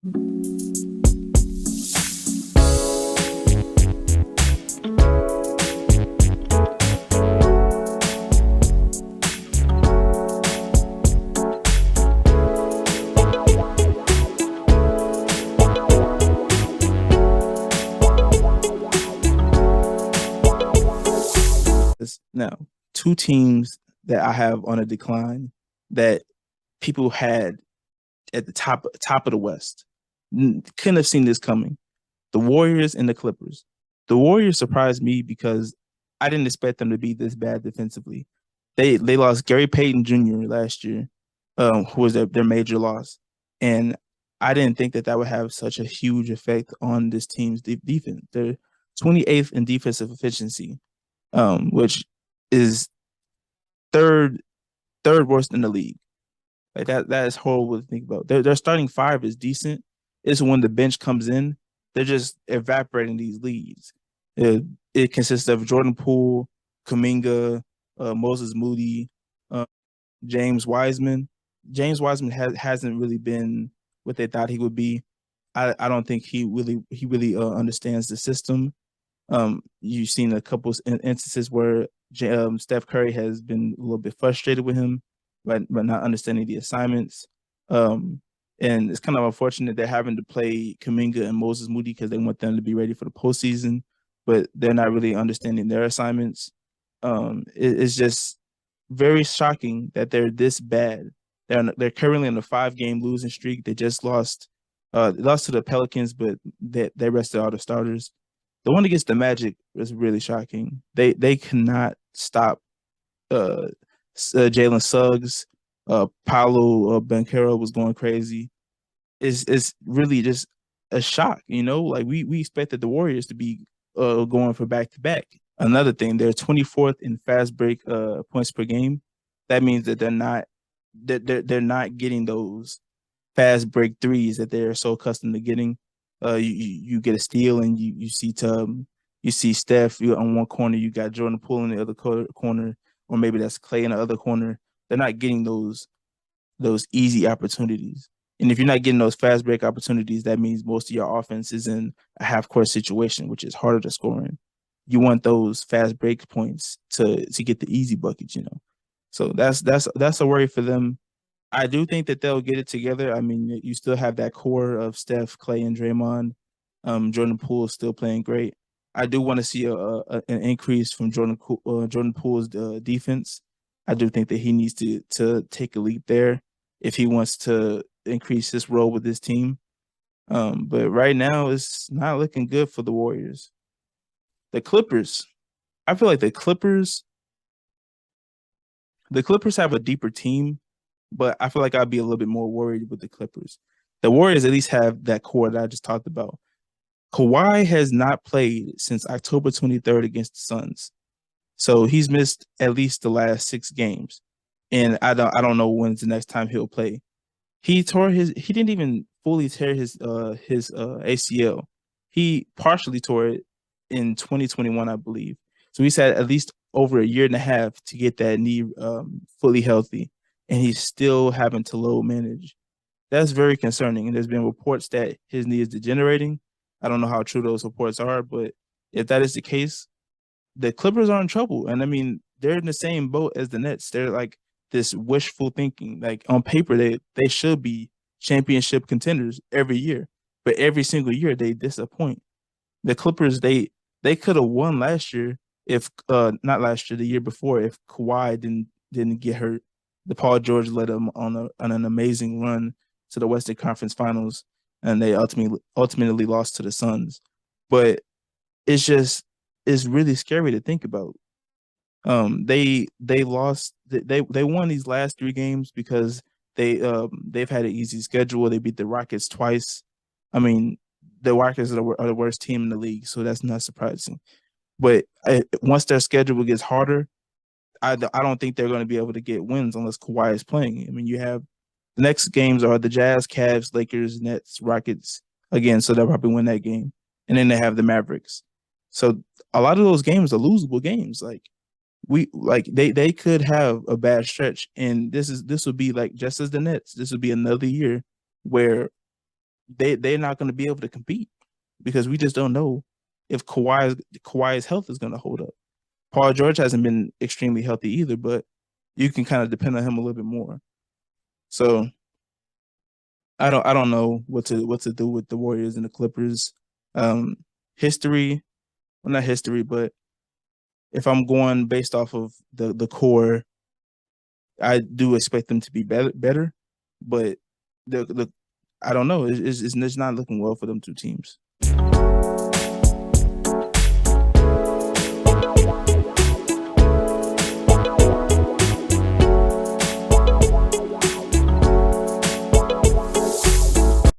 Now, two teams that I have on a decline that people had at the top of the West. Couldn't have seen this coming. The Warriors and the Clippers. The Warriors surprised me because I didn't expect them to be this bad defensively. They lost Gary Payton Jr. last year, who was their major loss, and I didn't think that would have such a huge effect on this team's defense. They're 28th in defensive efficiency, which is third worst in the league. Like that is horrible to think about. Their starting five is decent. It's when the bench comes in, they're just evaporating these leads. It consists of Jordan Poole, Kuminga, Moses Moody, uh, James Wiseman. James Wiseman hasn't really been what they thought he would be. I don't think he really understands the system. You've seen a couple instances where Steph Curry has been a little bit frustrated with him, but not understanding the assignments. And it's kind of unfortunate they're having to play Kuminga and Moses Moody because they want them to be ready for the postseason, but they're not really understanding their assignments. It's just very shocking that they're this bad. They're currently on a 5-game losing streak. They just lost to the Pelicans, but they rested all the starters. The one against the Magic was really shocking. They cannot stop Jalen Suggs. Paolo Banchero was going crazy. It's really just a shock, Like we expected the Warriors to be going for back to back. Another thing, they're 24th in fast break points per game. That means that they're not getting those fast break threes that they're so accustomed to getting. You get a steal and you see Steph on one corner, you got Jordan Poole in the other corner, or maybe that's Clay in the other corner. They're not getting those easy opportunities. And if you're not getting those fast break opportunities, that means most of your offense is in a half court situation, which is harder to score in. You want those fast break points to get the easy buckets, So that's a worry for them. I do think that they'll get it together. I mean, you still have that core of Steph, Clay, and Draymond. Jordan Poole is still playing great. I do want to see an increase from Jordan Poole's defense. I do think that he needs to take a leap there if he wants to increase his role with this team. But right now, it's not looking good for the Warriors. The Clippers. I feel like the Clippers have a deeper team, but I feel like I'd be a little bit more worried with the Clippers. The Warriors at least have that core that I just talked about. Kawhi has not played since October 23rd against the Suns. So he's missed at least the last 6 games. And I don't know when's the next time he'll play. He didn't even fully tear his ACL. He partially tore it in 2021, I believe. So he's had at least over a year and a half to get that knee fully healthy, and he's still having to load manage. That's very concerning. And there's been reports that his knee is degenerating. I don't know how true those reports are, but if that is the case, the Clippers are in trouble. And I mean, they're in the same boat as the Nets. They're like this wishful thinking. Like on paper, they should be championship contenders every year, but every single year they disappoint. The Clippers, they could have won last year if not last year, the year before, if Kawhi didn't get hurt. The Paul George led them on an amazing run to the Western Conference Finals, and they ultimately lost to the Suns. But it's really scary to think about. They lost. They won these last 3 games because they've had an easy schedule. They beat the Rockets twice. I mean, the Rockets are the worst team in the league, so that's not surprising. But once their schedule gets harder, I don't think they're going to be able to get wins unless Kawhi is playing. I mean, you have the next games are the Jazz, Cavs, Lakers, Nets, Rockets again, so they'll probably win that game. And then they have the Mavericks. So a lot of those games are losable games. They could have a bad stretch, and this would be like just as the Nets. This would be another year where they're not going to be able to compete because we just don't know if Kawhi's health is going to hold up. Paul George hasn't been extremely healthy either, but you can kind of depend on him a little bit more. So I don't know what to do with the Warriors and the Clippers. History, well, not history, but if I'm going based off of the core, I do expect them to be better, but the I don't know. It's not looking well for them two teams.